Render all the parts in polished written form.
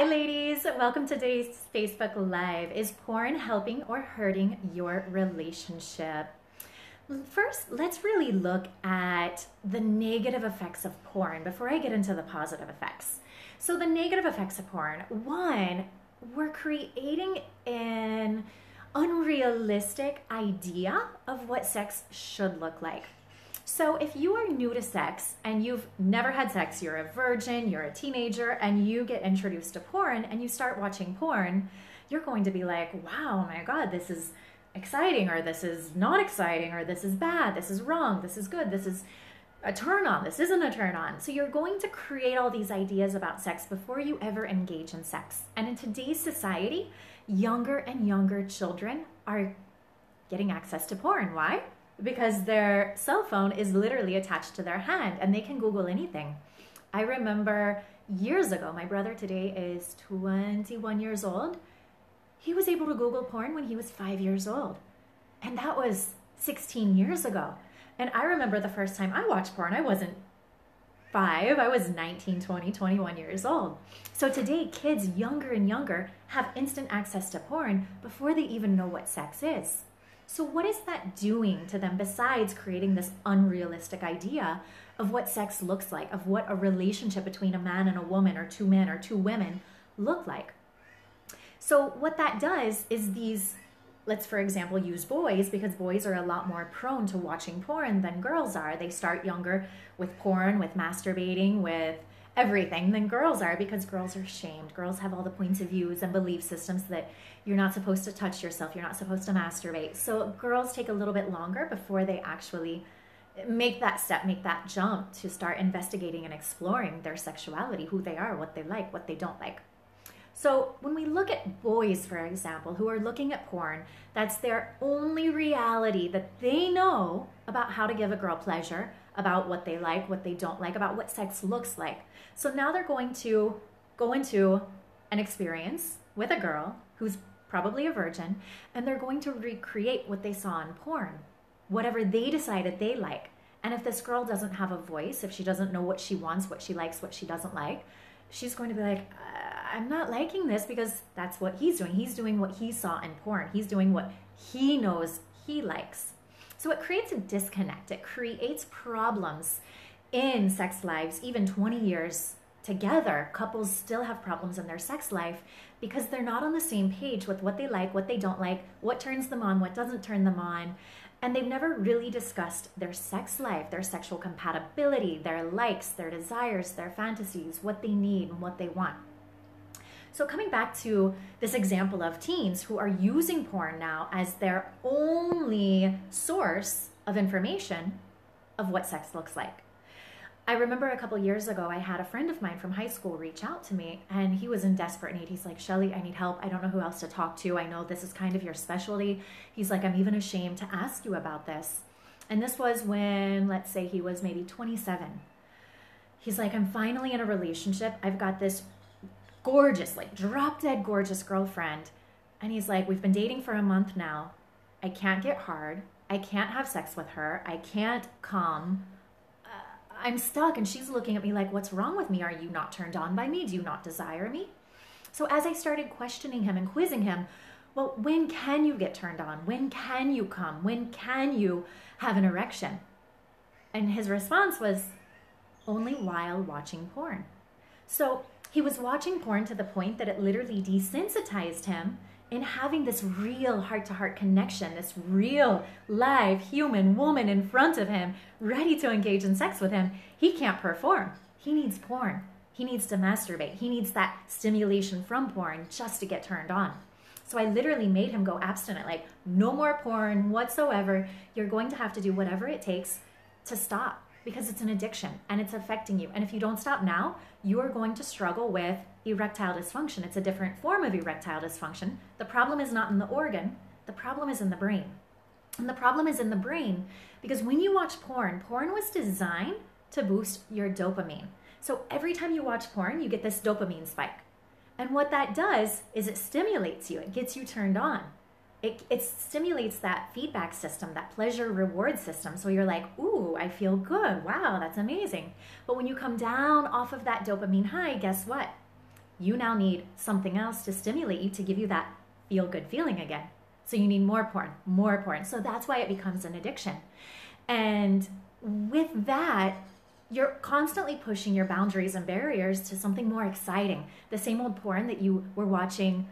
Hi ladies, welcome to today's Facebook Live. Is porn helping or hurting your relationship? First, let's really look at the negative effects of porn before I get into the positive effects. So the negative effects of porn, one, we're creating an unrealistic idea of what sex should look like. So if you are new to sex and you've never had sex, you're a virgin, you're a teenager, and you get introduced to porn and you start watching porn, you're going to be like, wow, oh my God, this is exciting, or this is not exciting, or this is bad, this is wrong, this is good, this is a turn on, this isn't a turn on. So you're going to create all these ideas about sex before you ever engage in sex. And in today's society, younger and younger children are getting access to porn. Why? Because their cell phone is literally attached to their hand and they can Google anything. I remember years ago, my brother today is 21 years old. He was able to Google porn when he was 5 years old. And that was 16 years ago. And I remember the first time I watched porn, I wasn't 5, I was 19, 20, 21 years old. So today, kids younger and younger have instant access to porn before they even know what sex is. So what is that doing to them besides creating this unrealistic idea of what sex looks like, of what a relationship between a man and a woman, or two men or two women look like? So what that does is these, let's for example use boys, because boys are a lot more prone to watching porn than girls are. They start younger with porn, with masturbating, with everything than girls are, because girls are shamed. Girls have all the points of views and belief systems that you're not supposed to touch yourself, you're not supposed to masturbate. So girls take a little bit longer before they actually make that step, make that jump to start investigating and exploring their sexuality, who they are, what they like, what they don't like. So when we look at boys, for example, who are looking at porn, that's their only reality that they know about how to give a girl pleasure, about what they like, what they don't like, about what sex looks like. So now they're going to go into an experience with a girl who's probably a virgin, and they're going to recreate what they saw in porn, whatever they decided they like. And if this girl doesn't have a voice, if she doesn't know what she wants, what she likes, what she doesn't like, she's going to be like, I'm not liking this because that's what he's doing. He's doing what he saw in porn. He's doing what he knows he likes. So it creates a disconnect. It creates problems in sex lives. Even 20 years together, couples still have problems in their sex life because they're not on the same page with what they like, what they don't like, what turns them on, what doesn't turn them on. And they've never really discussed their sex life, their sexual compatibility, their likes, their desires, their fantasies, what they need and what they want. So coming back to this example of teens who are using porn now as their only source of information of what sex looks like. I remember a couple years ago, I had a friend of mine from high school reach out to me, and he was in desperate need. He's like, Shelly, I need help. I don't know who else to talk to. I know this is kind of your specialty. He's like, I'm even ashamed to ask you about this. And this was when, let's say he was maybe 27. He's like, I'm finally in a relationship. I've got this gorgeous, like drop dead gorgeous girlfriend. And he's like, we've been dating for a month now. I can't get hard. I can't have sex with her. I can't come. I'm stuck. And she's looking at me like, what's wrong with me? Are you not turned on by me? Do you not desire me? So as I started questioning him and quizzing him, well, when can you get turned on? When can you come? When can you have an erection? And his response was, only while watching porn. So he was watching porn to the point that it literally desensitized him in having this real heart-to-heart connection, this real live human woman in front of him, ready to engage in sex with him. He can't perform. He needs porn. He needs to masturbate. He needs that stimulation from porn just to get turned on. So I literally made him go abstinent, like no more porn whatsoever. You're going to have to do whatever it takes to stop, because it's an addiction and it's affecting you. And if you don't stop now, you are going to struggle with erectile dysfunction. It's a different form of erectile dysfunction. The problem is not in the organ, the problem is in the brain. And the problem is in the brain because when you watch porn, porn was designed to boost your dopamine. So every time you watch porn, you get this dopamine spike. And what that does is it stimulates you, it gets you turned on. It stimulates that feedback system, that pleasure reward system. So you're like, ooh, I feel good. Wow, that's amazing. But when you come down off of that dopamine high, guess what? you now need something else to stimulate you to give you that feel good feeling again. So you need more porn, more porn. So that's why it becomes an addiction. And with that, you're constantly pushing your boundaries and barriers to something more exciting. The same old porn that you were watching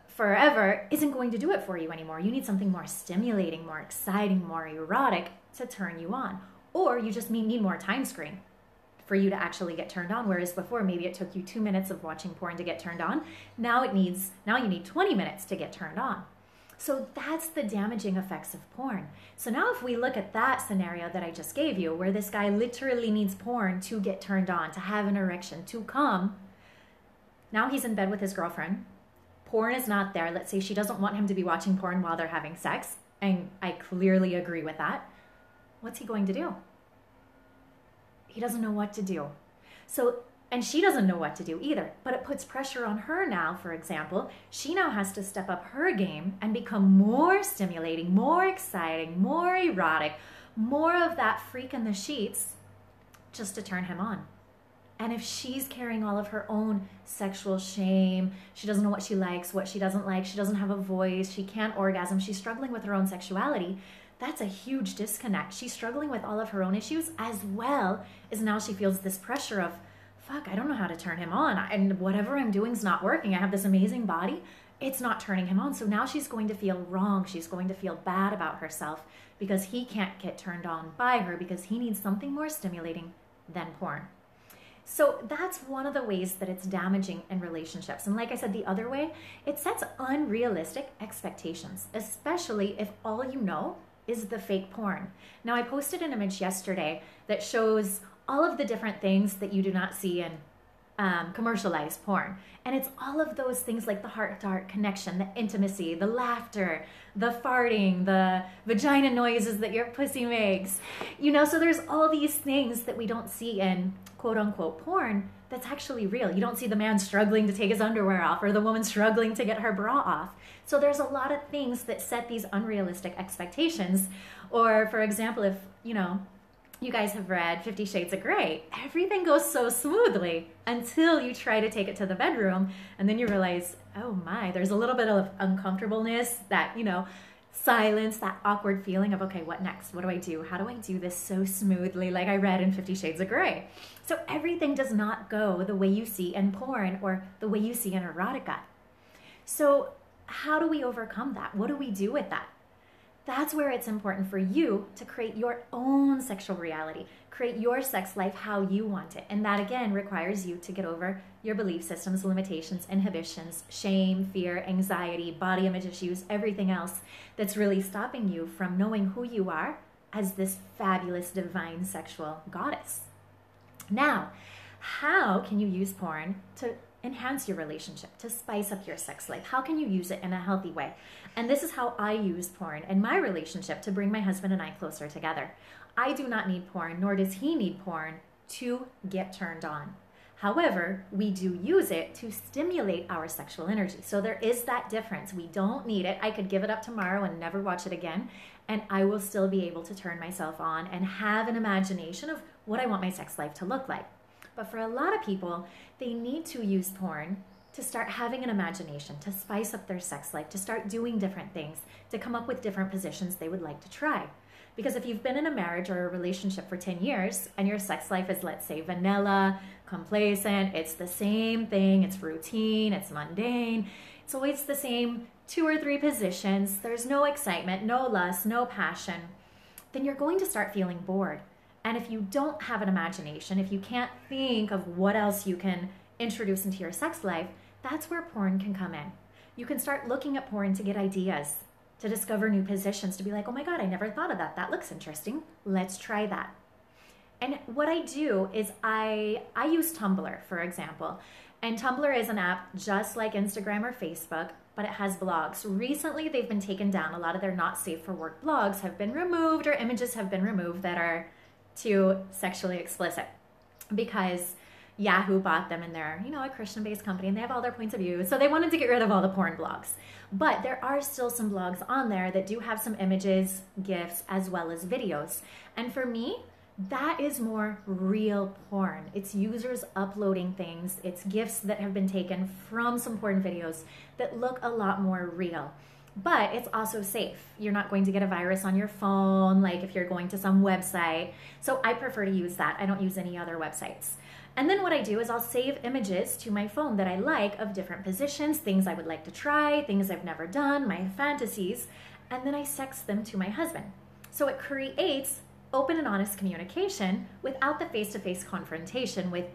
forever isn't going to do it for you anymore. You need something more stimulating, more exciting, more erotic to turn you on. Or you just need more time screen for you to actually get turned on. Whereas before, maybe it took you 2 minutes of watching porn to get turned on. Now you need 20 minutes to get turned on. So that's the damaging effects of porn. So now if we look at that scenario that I just gave you, where this guy literally needs porn to get turned on, to have an erection, to come, now he's in bed with his girlfriend. Porn is not there. Let's say she doesn't want him to be watching porn while they're having sex. And I clearly agree with that. What's he going to do? He doesn't know what to do. And she doesn't know what to do either, but it puts pressure on her now, for example. She now has to step up her game and become more stimulating, more exciting, more erotic, more of that freak in the sheets just to turn him on. And if she's carrying all of her own sexual shame, she doesn't know what she likes, what she doesn't like, she doesn't have a voice, she can't orgasm, she's struggling with her own sexuality, that's a huge disconnect. She's struggling with all of her own issues as well as now she feels this pressure of, fuck, I don't know how to turn him on. And whatever I'm doing is not working. I have this amazing body. It's not turning him on. So now she's going to feel wrong. She's going to feel bad about herself because he can't get turned on by her because he needs something more stimulating than porn. So that's one of the ways that it's damaging in relationships. And like I said, the other way, it sets unrealistic expectations, especially if all you know is the fake porn. Now, I posted an image yesterday that shows all of the different things that you do not see in commercialized porn. And it's all of those things like the heart-to-heart connection, the intimacy, the laughter, the farting, the vagina noises that your pussy makes. So there's all these things that we don't see in quote-unquote porn that's actually real. You don't see the man struggling to take his underwear off or the woman struggling to get her bra off. So there's a lot of things that set these unrealistic expectations. Or, for example, if, you guys have read 50 Shades of Grey, everything goes so smoothly until you try to take it to the bedroom and then you realize, oh my, there's a little bit of uncomfortableness, that, silence, that awkward feeling of, okay, what next? What do I do? How do I do this so smoothly like I read in 50 Shades of Grey? So everything does not go the way you see in porn or the way you see in erotica. So how do we overcome that? What do we do with that? That's where it's important for you to create your own sexual reality, create your sex life how you want it. And that, again, requires you to get over your belief systems, limitations, inhibitions, shame, fear, anxiety, body image issues, everything else that's really stopping you from knowing who you are as this fabulous, divine sexual goddess. Now, how can you use porn to enhance your relationship, to spice up your sex life? How can you use it in a healthy way? And this is how I use porn in my relationship to bring my husband and I closer together. I do not need porn, nor does he need porn to get turned on. However, we do use it to stimulate our sexual energy. So there is that difference. We don't need it. I could give it up tomorrow and never watch it again, and I will still be able to turn myself on and have an imagination of what I want my sex life to look like. But for a lot of people, they need to use porn to start having an imagination, to spice up their sex life, to start doing different things, to come up with different positions they would like to try. Because if you've been in a marriage or a relationship for 10 years and your sex life is, let's say, vanilla, complacent, it's the same thing, it's routine, it's mundane, it's always the same 2 or 3 positions, there's no excitement, no lust, no passion, then you're going to start feeling bored. And if you don't have an imagination, if you can't think of what else you can introduce into your sex life, that's where porn can come in. You can start looking at porn to get ideas, to discover new positions, to be like, oh my God, I never thought of that. That looks interesting. Let's try that. And what I do is I use Tumblr, for example. And Tumblr is an app just like Instagram or Facebook, but it has blogs. Recently, they've been taken down. A lot of their not safe for work blogs have been removed, or images have been removed that are too sexually explicit, because Yahoo bought them, and they're, a Christian-based company, and they have all their points of view. So they wanted to get rid of all the porn blogs. But there are still some blogs on there that do have some images, GIFs, as well as videos. And for me, That is more real porn. It's users uploading things. It's GIFs that have been taken from some porn videos that look a lot more real. But it's also safe. You're not going to get a virus on your phone, like if you're going to some website. So I prefer to use that. I don't use any other websites. And then what I do is I'll save images to my phone that I like of different positions, things I would like to try, things I've never done, my fantasies, and then I text them to my husband. So it creates open and honest communication without the face-to-face confrontation with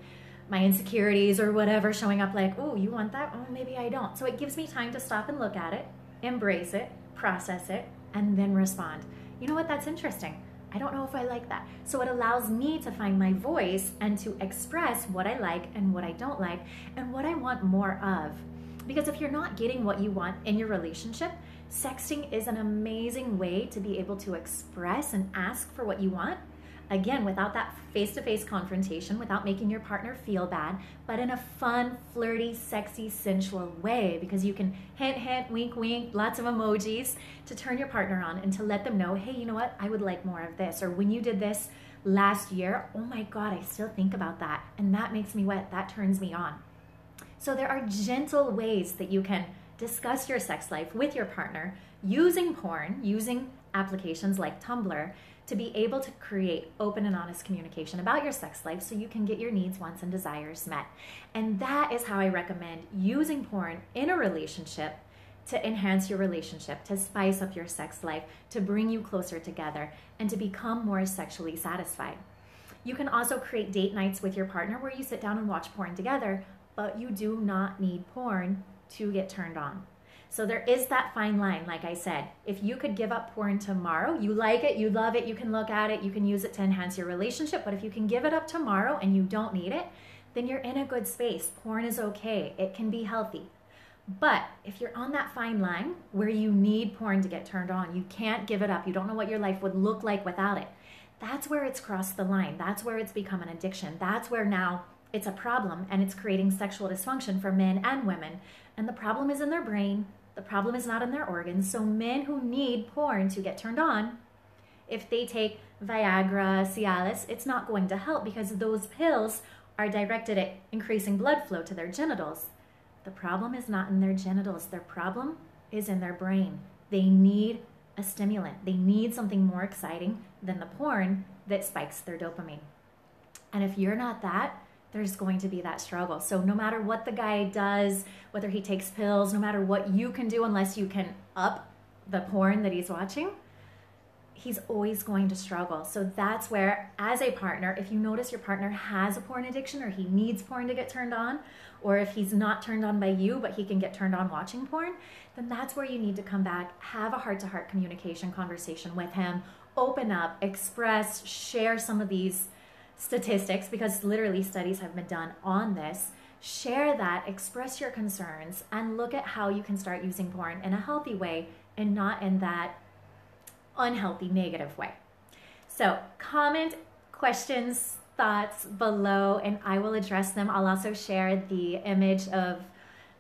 my insecurities or whatever showing up like, oh, you want that? Oh, maybe I don't. So it gives me time to stop and look at it, embrace it, process it, and then respond. You know what? That's interesting. I don't know if I like that. So it allows me to find my voice and to express what I like and what I don't like and what I want more of. Because if you're not getting what you want in your relationship, sexting is an amazing way to be able to express and ask for what you want. Again, without that face-to-face confrontation, without making your partner feel bad, but in a fun, flirty, sexy, sensual way, because you can hint, hint, wink, wink, lots of emojis to turn your partner on and to let them know, hey, you know what? I would like more of this. Or when you did this last year, oh my God, I still think about that. And that makes me wet. That turns me on. So there are gentle ways that you can discuss your sex life with your partner using porn, using applications like Tumblr, to be able to create open and honest communication about your sex life so you can get your needs, wants, and desires met. And that is how I recommend using porn in a relationship to enhance your relationship, to spice up your sex life, to bring you closer together, and to become more sexually satisfied. You can also create date nights with your partner where you sit down and watch porn together, but you do not need porn to get turned on. So there is that fine line, like I said. If you could give up porn tomorrow, you like it, you love it, you can look at it, you can use it to enhance your relationship, but if you can give it up tomorrow and you don't need it, then you're in a good space. Porn is okay. It can be healthy. But if you're on that fine line where you need porn to get turned on, you can't give it up, you don't know what your life would look like without it, that's where it's crossed the line. That's where it's become an addiction. That's where now it's a problem and it's creating sexual dysfunction for men and women. And the problem is in their brain. The problem is not in their organs. So men who need porn to get turned on, if they take Viagra, Cialis, it's not going to help because those pills are directed at increasing blood flow to their genitals. The problem is not in their genitals. Their problem is in their brain. They need a stimulant. They need something more exciting than the porn that spikes their dopamine. And if you're not that, there's going to be that struggle. So no matter what the guy does, whether he takes pills, no matter what you can do, unless you can up the porn that he's watching, he's always going to struggle. So that's where, as a partner, if you notice your partner has a porn addiction or he needs porn to get turned on, or if he's not turned on by you, but he can get turned on watching porn, then that's where you need to come back, have a heart-to-heart communication conversation with him, open up, express, share some of these statistics, because literally studies have been done on this. Share that, express your concerns, and look at how you can start using porn in a healthy way and not in that unhealthy, negative way. So comment questions, thoughts below, and I will address them. I'll also share the image of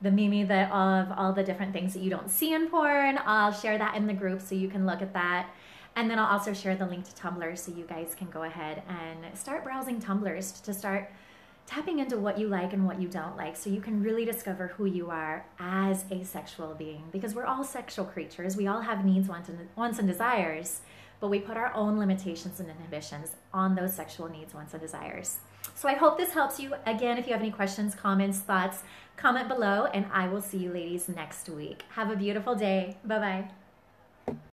the Mimi of all the different things that you don't see in porn. I'll share that in the group so you can look at that. And then I'll also share the link to Tumblr so you guys can go ahead and start browsing Tumblrs to start tapping into what you like and what you don't like, so you can really discover who you are as a sexual being, because we're all sexual creatures. We all have needs, wants, and desires, but we put our own limitations and inhibitions on those sexual needs, wants, and desires. So I hope this helps you. Again, if you have any questions, comments, thoughts, comment below, and I will see you ladies next week. Have a beautiful day. Bye-bye.